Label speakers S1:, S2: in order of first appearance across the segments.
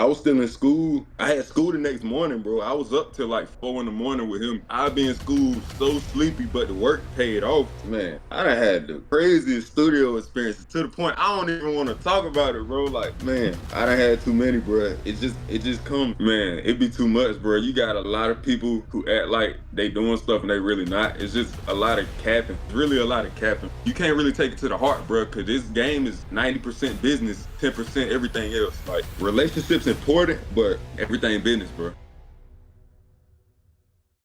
S1: was still in school. I had school the next morning, bro. I was up till like 4 in the morning with him. I'd be in school so sleepy, but the work paid off. Man, I done had the craziest studio experiences to the point I don't even want to talk about it, bro. Like, man, I done had too many, bro. It just comes, man, it be too much, bro. You got a lot of people who act like they doing stuff and they really not. It's just a lot of capping. It's really a lot of capping. You can't really take it to the heart, bro, because this game is 90% business, 10% everything else. Like, relationships important, but everything business, bro.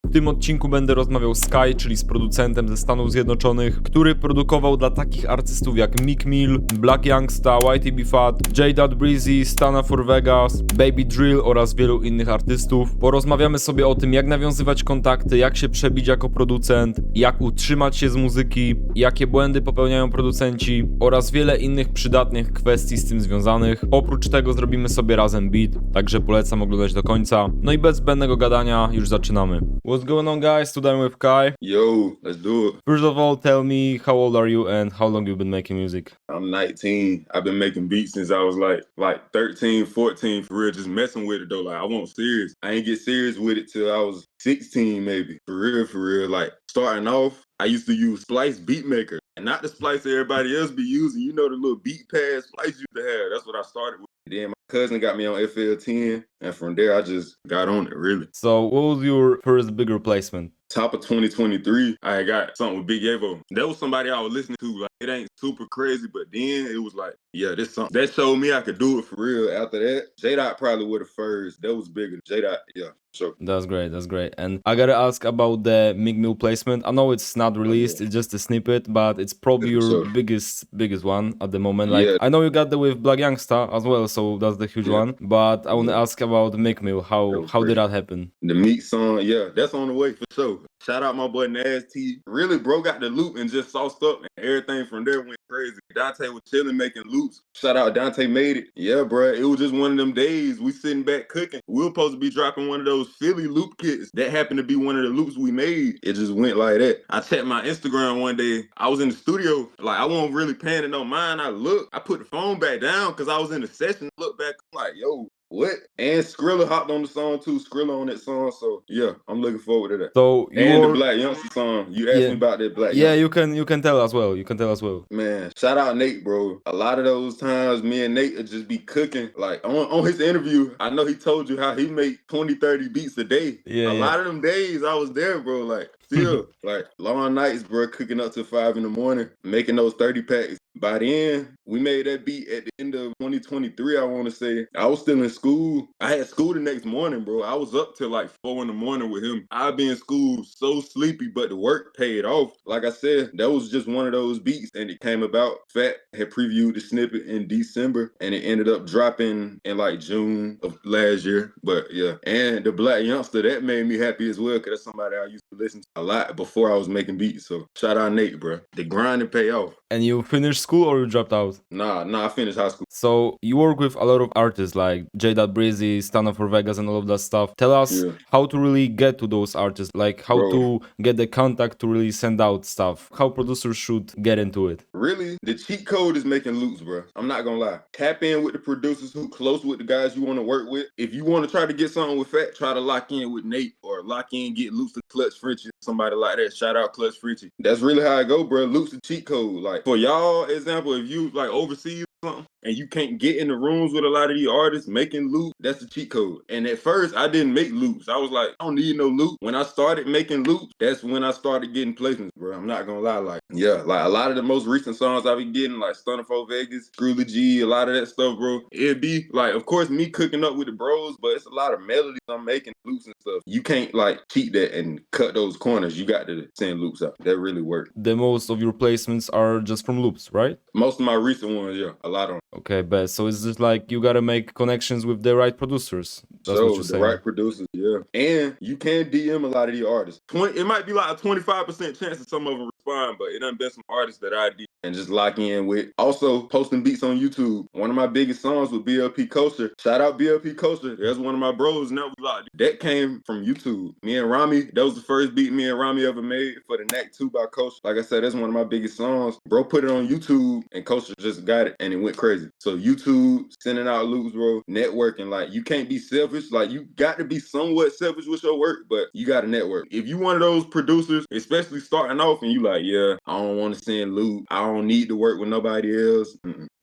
S2: W tym odcinku będę rozmawiał z Sky, czyli z producentem ze Stanów Zjednoczonych, który produkował dla takich artystów jak Meek Mill, Black Youngsta, YTB Fat, J. Breezy, Stana for Vegas, Baby Drill oraz wielu innych artystów. Porozmawiamy sobie o tym, jak nawiązywać kontakty, jak się przebić jako producent, jak utrzymać się z muzyki, jakie błędy popełniają producenci oraz wiele innych przydatnych kwestii z tym związanych. Oprócz tego zrobimy sobie razem beat, także polecam oglądać do końca. No i bez zbędnego gadania już zaczynamy. What's going on, guys? Today I'm with Kai.
S1: Yo, let's do it.
S2: First of all, tell me how old are you and how long you've been making music?
S1: I'm 19. I've been making beats since I was like 13, 14 for real, just messing with it though. Like, I wasn't serious. I ain't get serious with it till I was 16 maybe. For real. Like, starting off, I used to use Splice Beatmaker. And not the Splice everybody else be using. You know, the little beat pad Splice used to have. That's what I started with. Then my cousin got me on FL10, and from there I just got on it, really.
S2: So what was your first big replacement?
S1: Top of 2023, I got something with Big Evo. That was somebody I was listening to. Like, it ain't super crazy, but then it was like, yeah, this something. That showed me I could do it for real. After that, J-Dot probably were the first. That was bigger. J-Dot, yeah. Sure.
S2: That's great. And I gotta ask about the Meek Mill placement. I know it's not released, it's just a snippet, but it's probably your biggest one at the moment. Like, I know you got the with Black Youngsta as well, so that's the huge one. But I want to ask about Meek Mill. How did that happen?
S1: The Meek song, yeah, that's on the way for sure. Shout out my boy Nas T. Really, bro, got the loop and just sauced up, and everything from there went crazy. Dante was chilling making loops. Shout out Dante made it. Yeah, bro, it was just one of them days. We sitting back cooking. We were supposed to be dropping one of those Philly loop kits. That happened to be one of the loops we made. It just went like that. I checked my Instagram one day. I was in the studio. Like, I wasn't really paying it no mind. I put the phone back down because I was in the session. Look back, I'm like, yo, what? And Skrilla hopped on the song too. Skrilla on that song. So yeah, I'm looking forward to that.
S2: So
S1: and the Black Youngster song. You asked me about that Black
S2: Youngster.
S1: Yeah,
S2: you can tell as well.
S1: Man, shout out Nate, bro. A lot of those times me and Nate would just be cooking. Like on his interview, I know he told you how he made 20, 30 beats a day. A lot of them days I was there, bro. Like, still, like long nights, bro, cooking up to 5 in the morning, making those 30 packs. By then, we made that beat at the end of 2023, I want to say. I was still in school. I had school the next morning, bro. I was up till like 4 in the morning with him. I'd be in school so sleepy, but the work paid off. Like I said, that was just one of those beats, and it came about. Fat had previewed the snippet in December, and it ended up dropping in like June of last year. But yeah, and the Black Youngster, that made me happy as well, because that's somebody I used to listen to a lot before I was making beats. So shout out Nate, bro. The grind and pay off.
S2: And you finished school or you dropped out?
S1: Nah, I finished high school.
S2: So you work with a lot of artists like J. Breezy, Stana for Vegas and all of that stuff. Tell us how to really get to those artists, like how to get the contact to really send out stuff, how producers should get into it.
S1: Really, the cheat code is making loops, bro. I'm not gonna lie. Tap in with the producers who close with the guys you want to work with. If you want to try to get something with Fat, try to lock in with Nate or lock in, get loops to Clutch Frenchie, somebody like that. Shout out Clutch Frenchie. That's really how I go, bro. Loops the cheat code. Like, for y'all, example, if you like overseas or something and you can't get in the rooms with a lot of these artists making loops, that's the cheat code. And at first, I didn't make loops. I was like, I don't need no loop. When I started making loops, that's when I started getting placements, bro. I'm not gonna lie. Like, yeah, like a lot of the most recent songs I be getting, like Stunner for Vegas, Screwly G, a lot of that stuff, bro. It'd be like, of course, me cooking up with the bros, but it's a lot of melodies I'm making, loops and stuff. You can't like cheat that and cut those corners. You got to send loops out. That really works.
S2: The most of your placements are just from loops, right?
S1: Most of my recent ones, yeah, a lot of them.
S2: Okay, but so it's just like you gotta make connections with the right producers. That's what you're saying.
S1: The right producers, yeah. And you can DM a lot of these artists. It might be like a 25% chance that some of them respond, but it done been some artists that I did and just lock in with. Also posting beats on YouTube. One of my biggest songs with BLP Culture. Shout out BLP Culture. That's one of my bros. Now we locked. That came from YouTube. Me and Rami, that was the first beat me and Rami ever made for the Knack 2 by Culture. Like I said, that's one of my biggest songs. Bro put it on YouTube and Culture just got it and it went crazy. So YouTube, sending out loops, bro, networking. Like you can't be selfish. Like you got to be somewhat selfish with your work, but you got to network. If you one of those producers, especially starting off and you like, yeah, I don't want to send loop. I don't need to work with nobody else.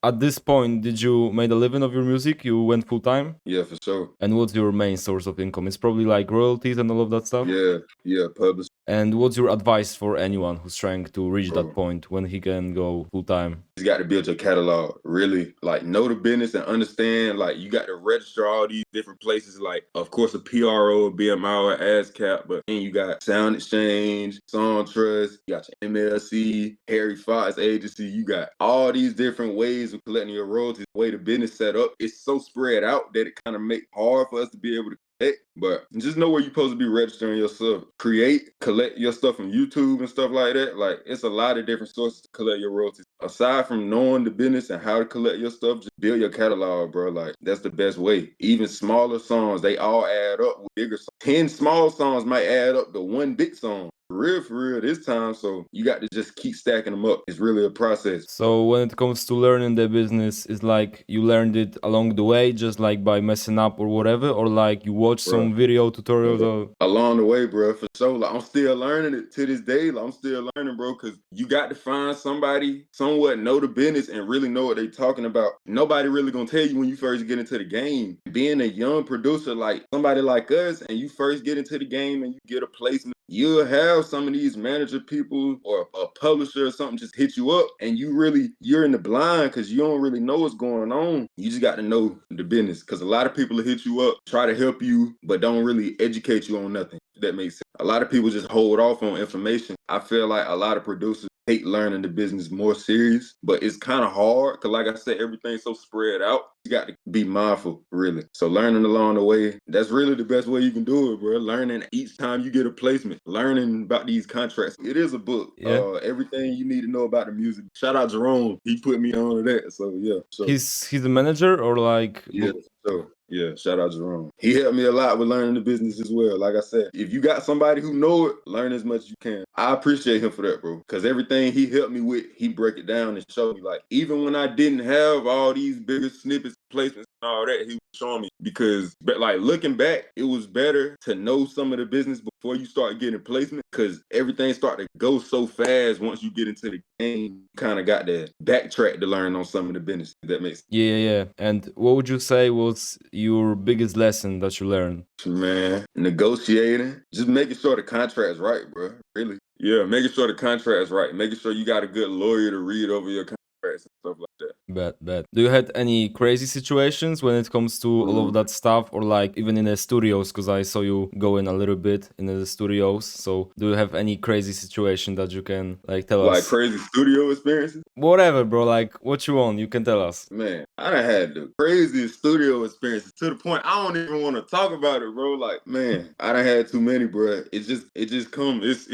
S2: At this point, did you make a living of your music? You went full time?
S1: Yeah, for sure.
S2: And what's your main source of income? It's probably like royalties and all of that stuff?
S1: Yeah, publish.
S2: And what's your advice for anyone who's trying to reach that point when he can go full time?
S1: You got to build your catalog, really. Like, know the business and understand, like, you got to register all these different places. Like, of course, a PRO, a BMI, or ASCAP, but then you got Sound Exchange, Song Trust, you got your MLC, Harry Fox Agency. You got all these different ways of collecting your royalties. The way the business set up, it's so spread out that it kind of makes hard for us to be able to collect. But just know where you're supposed to be registering your stuff. Collect your stuff from YouTube and stuff like that. Like, it's a lot of different sources to collect your royalties. Aside from knowing the business and how to collect your stuff, just build your catalog, bro. Like, that's the best way. Even smaller songs, they all add up with bigger songs. 10 small songs might add up to one big song. For real this time. So you got to just keep stacking them up. It's really a process.
S2: So when it comes to learning the business, it's like you learned it along the way, just like by messing up or whatever, or like you watch some video tutorials or...
S1: Along the way, bro, for sure. Like, I'm still learning it to this day. Like, I'm still learning, bro, because you got to find somebody somewhat know the business and really know what they talking about. Nobody really gonna tell you when you first get into the game. Being a young producer like somebody like us, and you first get into the game and you get a placement, you'll have some of these manager people or a publisher or something just hit you up, and you're in the blind because you don't really know what's going on. You just got to know the business, because a lot of people will hit you up, try to help you, but don't really educate you on nothing. If that makes sense. A lot of people just hold off on information. I feel like a lot of producers hate learning the business more serious, but it's kind of hard because, like I said, everything's so spread out. You got to be mindful, really. So learning along the way, that's really the best way you can do it, bro. Learning each time you get a placement, learning about these contracts. It is a book. Everything you need to know about the music. Shout out Jerome. He put me on to that. So yeah. So.
S2: He's a manager or like...
S1: Yeah, so. Yeah, shout out Jerome. He helped me a lot with learning the business as well. Like I said, if you got somebody who know it, learn as much as you can. I appreciate him for that, bro. Because everything he helped me with, he break it down and show me. Like, even when I didn't have all these bigger snippets, placements, and all that, he was showing me. Because, but like, looking back, it was better to know some of the business before you start getting placement, because everything started to go so fast once you get into the game. You kind of got to backtrack to learn on some of the business, if that makes sense.
S2: Yeah. And what would you say was your biggest lesson that you learned?
S1: Man, negotiating, just making sure the contract's right, bro. Really. Yeah, making sure the contract's right. Making sure you got a good lawyer to read over your contracts and stuff like that.
S2: Bet. Do you had any crazy situations when it comes to all of that stuff, or like even in the studios? Because I saw you go in a little bit in the studios. So do you have any crazy situation that you can like tell us?
S1: Like crazy studio experiences?
S2: Whatever, bro. Like what you want, you can tell us.
S1: Man, I done had the craziest studio experiences to the point I don't even want to talk about it, bro. Like, man, I done had too many, bro. It just come. It's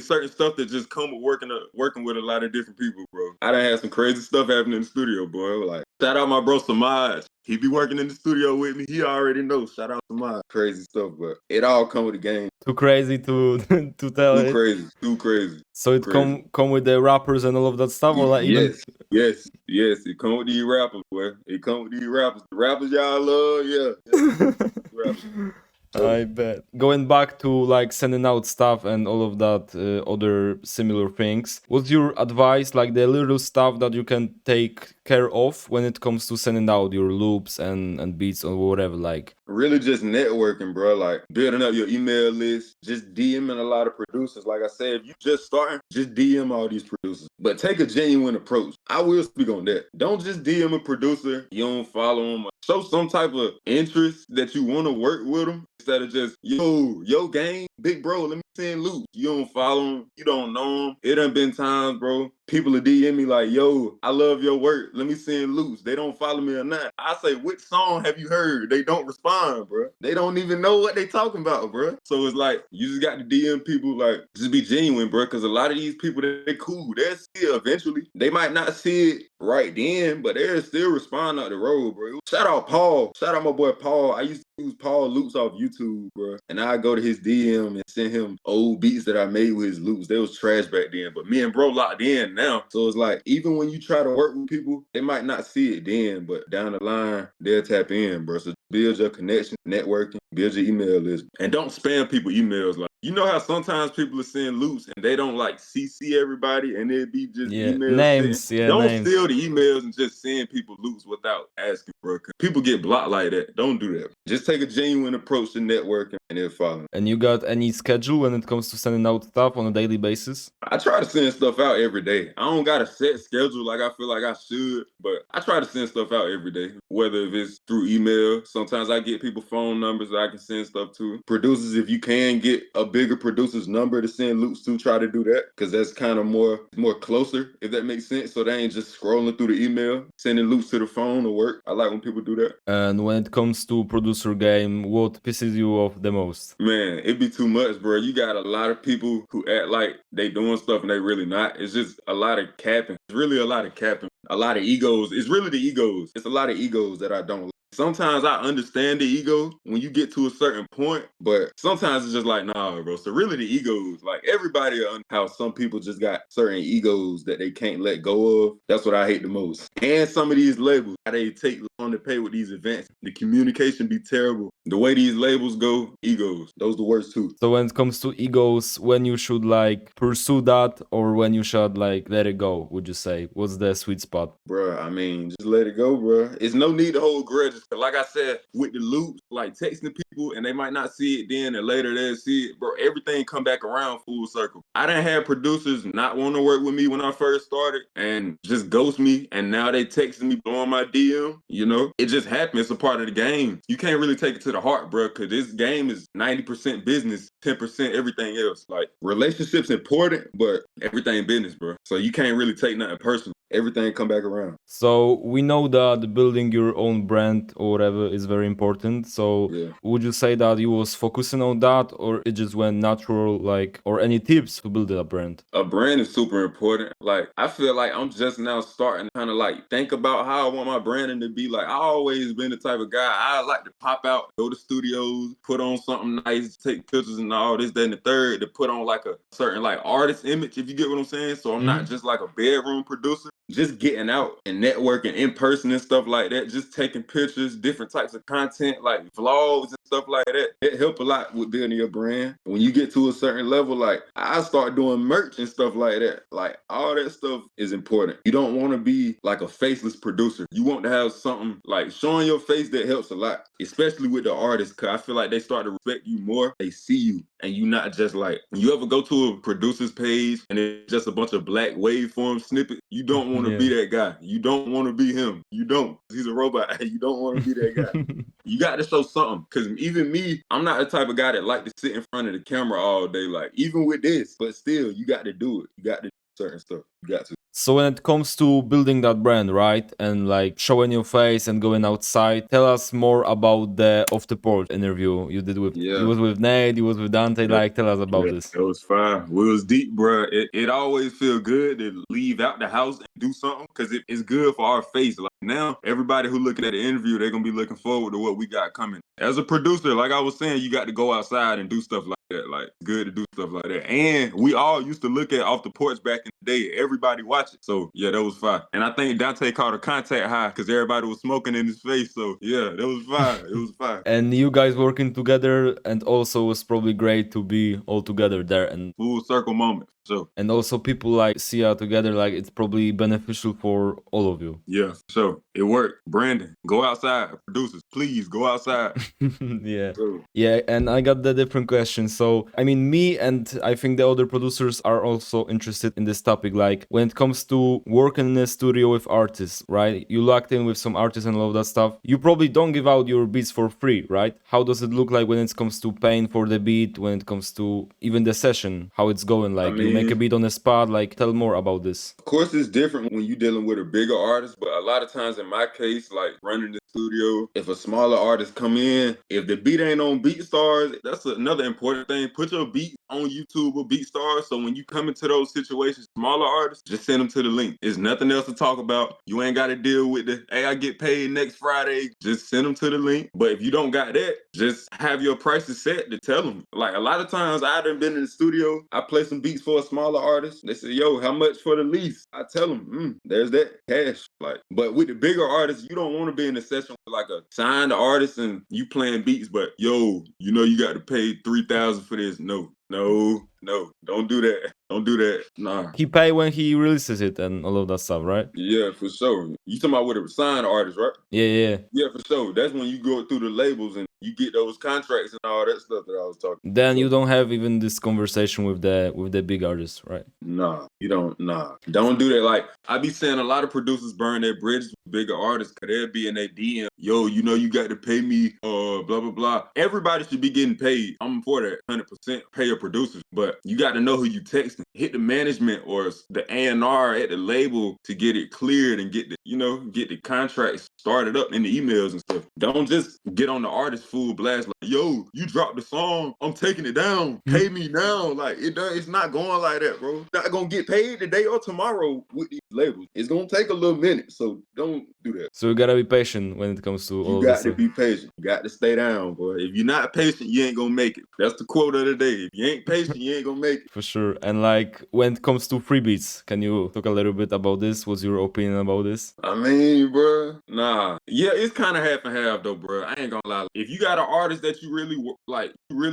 S1: certain stuff that just come with working with a lot of different people, bro. I done had some crazy stuff happening in the studio, bro. Like, shout out my bro Samaj. He be working in the studio with me. He already knows. Shout out to my crazy stuff, but it all come with the game.
S2: Too crazy to tell it.
S1: Too crazy.
S2: So it come with the rappers and all of that stuff, or like
S1: yes. It come with these rappers, boy. It come with these rappers. The rappers y'all love, yeah.
S2: I bet. Going back to like sending out stuff and all of that other similar things, what's your advice, like the little stuff that you can take care of when it comes to sending out your loops and beats or whatever? Like
S1: really just networking, bro. Like building up your email list, just DMing a lot of producers. Like I said, if you just starting, just DM all these producers, but take a genuine approach. I will speak on that. Don't just DM a producer you don't follow them. Show some type of interest that you want to work with them, instead of just, yo gang, big bro, let me send loops. You don't follow them, you don't know them. It done been times, bro, people will DM me like, yo, I love your work. Let me send loops. They don't follow me or not. I say, which song have you heard? They don't respond, bro. They don't even know what they talking about, bro. So it's like, you just got to DM people, like, just be genuine, bro. Because a lot of these people, they cool. They'll see it eventually. They might not see it right then, but they'll still respond out the road, bro. Shout out Paul. Shout out my boy Paul. I used to use Paul loops off YouTube, bro. And I go to his DM and send him old beats that I made with his loops. They was trash back then, but me and bro locked in now. So it's like, even when you try to work with people, they might not see it then, but down the line, they'll tap in, bro. So build your connection, networking, build your email list, and don't spam people emails. Like, you know how sometimes people are sending loops and they don't like CC everybody and it'd be just emails.
S2: Names,
S1: don't steal the emails and just send people loops without asking, bro. People get blocked like that. Don't do that. Just take a genuine approach to networking and they'll follow.
S2: And you got any schedule when it comes to sending out stuff on a daily basis?
S1: I try to send stuff out every day. I don't got a set schedule like I feel like I should, but I try to send stuff out every day, whether if it's through email. Sometimes I get people phone numbers that I can send stuff to. Producers, if you can get a bigger producer's number to send loops to, try to do that, because that's kind of more closer, if that makes sense. So they ain't just scrolling through the email, sending loops to the phone or work. I like when people do that.
S2: And when it comes to producer game, what pisses you off the most?
S1: Man, it be too much, bro. You got a lot of people who act like they doing stuff and they really not. It's just a lot of capping. It's really a lot of capping. A lot of egos. It's really the egos. It's a lot of egos that I don't like. Sometimes I understand the ego when you get to a certain point, but sometimes it's just like, nah, bro. So really the egos, like everybody, how some people just got certain egos that they can't let go of. That's what I hate the most. And some of these labels, how they take long to pay with these events. The communication be terrible. The way these labels go, egos. Those the worst too.
S2: So when it comes to egos, when you should like pursue that or when you should like let it go, would you say? What's the sweet spot?
S1: Bruh, I mean, just let it go, bruh. It's no need to hold grudges. Like I said, with the loops, like texting people and they might not see it then and later they'll see it. Bro, everything come back around full circle. I done had producers not want to work with me when I first started and just ghost me, and now they texting me, blowing my DM, you know? It just happened. It's a part of the game. You can't really take it to the heart, bro, because this game is 90% business, 10% everything else. Like, relationships important, but everything business, bro. So you can't really take nothing personal. Everything come back around.
S2: So we know that building your own brand or whatever is very important. So would you say that you was focusing on that, or it just went natural, like, or any tips to build a brand?
S1: A brand is super important. Like, I feel like I'm just now starting to kind of like think about how I want my branding to be. Like, I always been the type of guy, I like to pop out, go to studios, put on something nice, take pictures and all this, that, and the third, to put on like a certain like artist image, if you get what I'm saying. So I'm not just like a bedroom producer. Just getting out and networking in person and stuff like that, just taking pictures, different types of content like vlogs and stuff like that. It help a lot with building your brand. When you get to a certain level, like I start doing merch and stuff like that. Like all that stuff is important. You don't want to be like a faceless producer. You want to have something like showing your face that helps a lot, especially with the artists, because I feel like they start to respect you more. They see you and you not just like, you ever go to a producer's page and it's just a bunch of black waveform snippets? You don't want to be that guy. You don't want to be him. You don't. He's a robot. You don't want to be that guy. You got to show something. Because even me, I'm not the type of guy that like to sit in front of the camera all day. Like, even with this, but still, you got to do it. You got to do certain stuff. You got to.
S2: So when it comes to building that brand, right, and like showing your face and going outside, tell us more about the Off the Porch interview you did with. You was with Nate, you was with Dante. Like, tell us about this.
S1: It was fine. We was deep, bro. It always feel good to leave out the house and do something because it's good for our face. Like now, everybody who looking at the interview, they're gonna be looking forward to what we got coming. As a producer, like I was saying, you got to go outside and do stuff like that. Like, good to do stuff like that. And we all used to look at Off the Porch back in the day. Everybody watch it. So yeah, that was fine. And I think Dante caught a contact high because everybody was smoking in his face. So yeah, that was fine. It was fine.
S2: And you guys working together, and also was probably great to be all together there and
S1: full circle moment. So
S2: and also people like see you together, like it's probably beneficial for all of you.
S1: Yeah, so it worked. Brandon, go outside. Producers, please go outside.
S2: Yeah, and I got the different question. So I mean, me and I think the other producers are also interested in this topic. Like when it comes to working in a studio with artists, right? You locked in with some artists and all of that stuff. You probably don't give out your beats for free, right? How does it look like when it comes to paying for the beat? When it comes to even the session, how it's going? Like, you make a beat on the spot? Like, tell more about this.
S1: Of course, it's different when you're dealing with a bigger artist, but a lot of times in my case, like running the studio, if a smaller artist come in, if the beat ain't on BeatStars, that's another important thing. Put your beat on YouTube or BeatStars, so when you come into those situations, smaller artists, just send them to the link. There's nothing else to talk about. You ain't got to deal with the, hey, I get paid next Friday. Just send them to the link. But if you don't got that, just have your prices set to tell them. Like a lot of times I done been in the studio, I play some beats for a smaller artist. They say, yo, how much for the lease? I tell them, there's that cash. Like, but with the bigger artists, you don't want to be in a session with like a signed artist and you playing beats, but yo, you know you got to pay $3,000 for this. No, don't do that. Don't do that. Nah.
S2: He pay when he releases it and all of that stuff, right?
S1: Yeah, for sure. You talking about with a signed artist, right?
S2: Yeah.
S1: Yeah, for sure. That's when you go through the labels and you get those contracts and all that stuff that I was talking about.
S2: Then you don't have even this conversation with the big artists, right?
S1: Nah, you don't. Nah, don't do that. Like I be saying, a lot of producers burn their bridges with bigger artists because they'll be in their DM. Yo, you know you got to pay me. Blah blah blah. Everybody should be getting paid. I'm for that. 100% pay your producers, but you got to know who you texting. Hit the management or the A&R at the label to get it cleared and get the contracts started up in the emails and stuff. Don't just get on the artist full blast like, yo, you dropped the song, I'm taking it down. Pay me now. Like it's not going like that, bro. Not gonna get paid today or tomorrow with these labels. It's gonna take a little minute, so don't do that.
S2: So you gotta be patient when it comes to all
S1: You got
S2: this
S1: to
S2: stuff.
S1: be patient. You got to stay down, boy. If you're not patient, you ain't gonna make it. That's the quote of the day. If you ain't patient, you ain't gonna make it.
S2: For sure. And like when it comes to free beats, can you talk a little bit about this? What's your opinion about this?
S1: I mean, bro, nah. Yeah, it's kind of half and half though, bro. I ain't gonna lie. If you got an artist that you really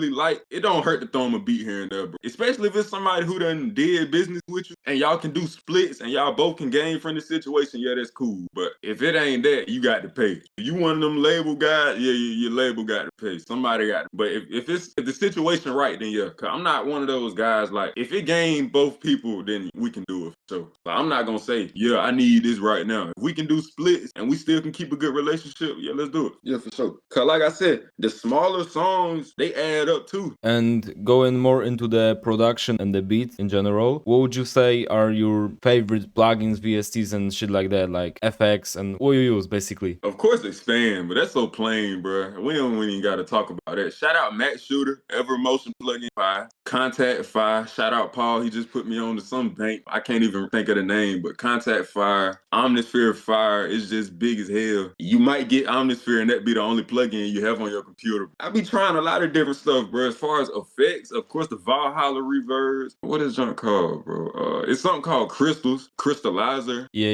S1: like, it don't hurt to throw them a beat here and there, bro. Especially if it's somebody who done did business with you and y'all can do splits and y'all both can gain from the situation. Yeah, that's cool. But if it ain't that, you got to pay. If you one of them label guys, yeah, your label got to pay. Somebody got to. But if the situation right, then yeah. Cause I'm not one of those guys like if it gain both people, then we can do it. So I'm not gonna say, yeah, I need this right now. If we can do splits and we still can keep a good relationship, yeah, let's do it. Yeah, for sure. Cause like I said, the smaller songs, they add up too.
S2: And going more into the production and the beat in general, what would you say are your favorite plugins, VSTs and shit like that, like FX and what you use basically?
S1: Of course Expand, but that's so plain, bro. We don't even gotta talk about that. Shout out Matt Shooter, Evermotion plugin 5, Contact 5. Shout out Paul, he just put me on to some bank. I can't even think of the name, but Contact Fire, Omnisphere Fire is just big as hell. You might get Omnisphere and that be the only plugin you have on your computer. I be trying a lot of different stuff, bro. As far as effects, of course, the Valhalla reverbs. What is junk called, bro? It's something called Crystals, Crystallizer.
S2: Yeah.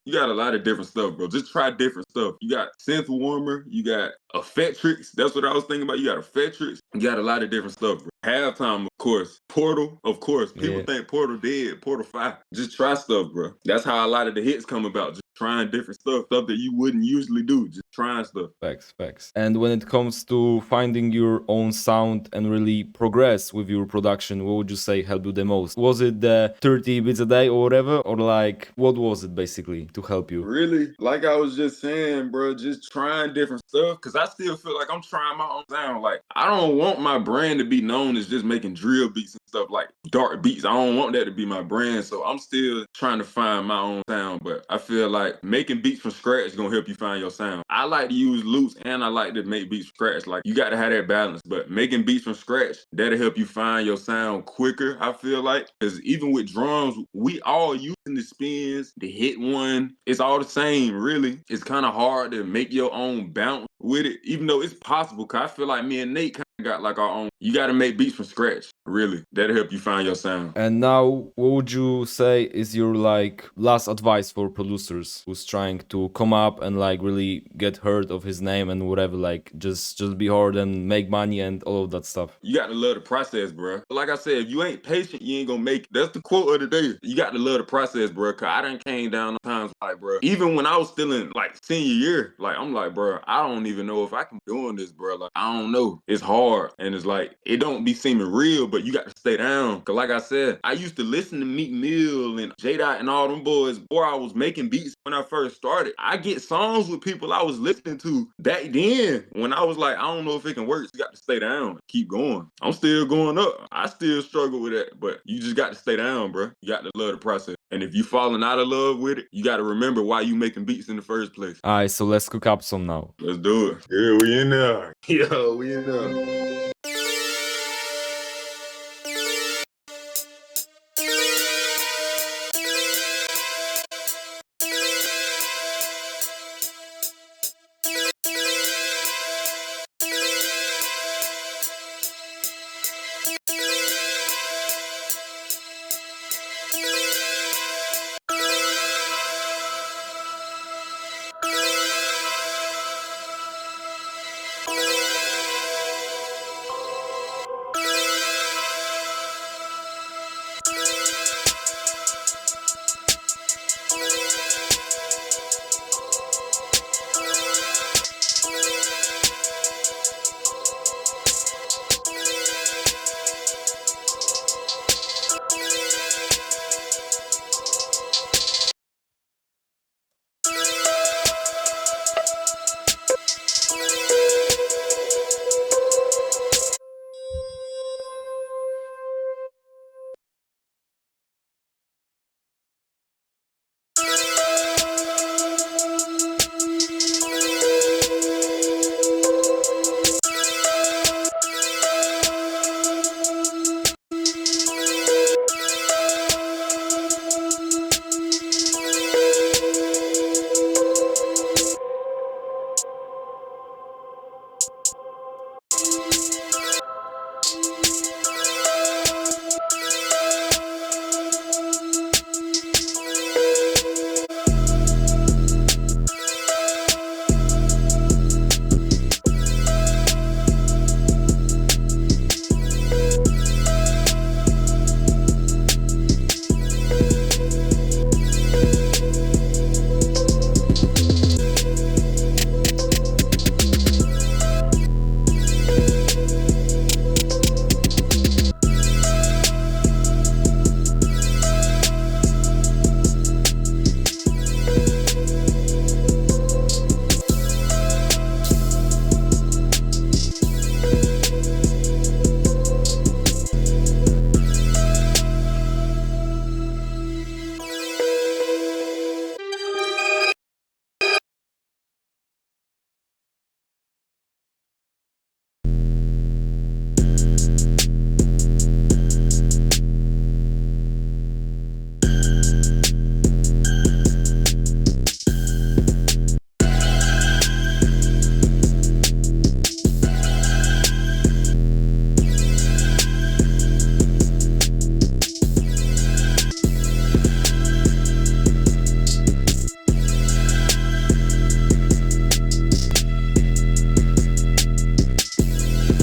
S1: You got a lot of different stuff, bro. Just try different stuff. You got Synth Warmer, you got Effectrix. That's what I was thinking about. You got Effectrix. You got a lot of different stuff, bro. Halftime, of course. Portal, of course. People think Portal dead, Portal 5. Just try stuff, bro. That's how a lot of the hits come about. Just trying different stuff that you wouldn't usually do. Just trying stuff.
S2: Facts. And when it comes to finding your own sound and really progress with your production, what would you say helped you the most? Was it the 30 beats a day or whatever? Or like, what was it basically to help you?
S1: Really? Like I was just saying, bro, just trying different stuff. Cause I still feel like I'm trying my own sound. Like, I don't want my brand to be known as just making drill beats and stuff like dark beats. I don't want that to be my brand. So I'm still trying to find my own sound. But I feel like making beats from scratch is gonna help you find your sound. I like to use loops and I like to make beats from scratch. Like, you got to have that balance. But making beats from scratch, that'll help you find your sound quicker, I feel like. Because even with drums, we all using the spins, the hit one. It's all the same, really. It's kind of hard to make your own bounce with it, even though it's possible. Cause I feel like me and Nate kind of got like our own. You got to make beats from scratch, really. That'll help you find your sound.
S2: And now, what would you say is your like last advice for producers who's trying to come up and like really get heard of his name and whatever, like just be hard and make money and all of that stuff?
S1: You got to love the process, bro. Like I said, if you ain't patient, you ain't gonna make it. That's the quote of the day. You got to love the process, bro. Cause I done came down times like, bro, even when I was still in like senior year, like I'm like, bro, I don't even know if I can be doing this, bro. Like, I don't know. It's hard. hard. And it's like, it don't be seeming real, but you got to stay down. Cause like I said, I used to listen to Meek Mill and J-Dot and all them boys before I was making beats when I first started. I get songs with people I was listening to back then when I was like, I don't know if it can work. You got to stay down, keep going. I'm still going up. I still struggle with that, but you just got to stay down, bro. You got to love the process. And if you falling out of love with it, you got to remember why you making beats in the first place.
S2: Alright, so let's cook up some now.
S1: Let's do it. Yeah, we in there. Yeah, we in there.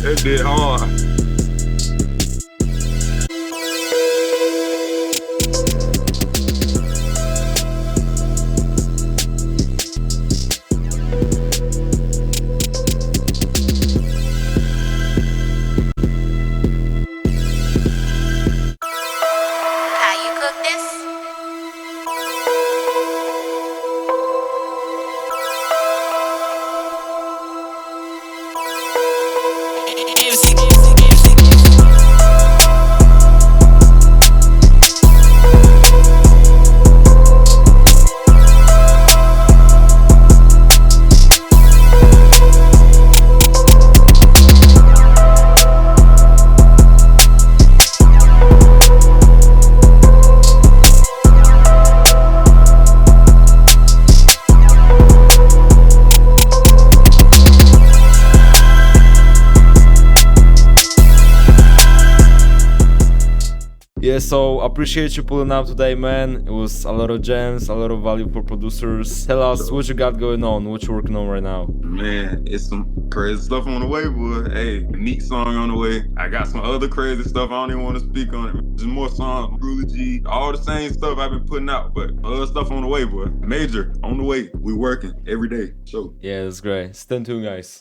S1: That did hard.
S2: Yeah, so appreciate you pulling up today, man. It was a lot of gems, a lot of value for producers. Tell us what you got going on, what you working on right now.
S1: Man, it's some crazy stuff on the way, boy. Hey, neat song on the way. I got some other crazy stuff. I don't even want to speak on it. Just more songs, G, all the same stuff I've been putting out, but other stuff on the way, boy. Major on the way. We working every day. So
S2: yeah, that's great. Stay tuned, guys.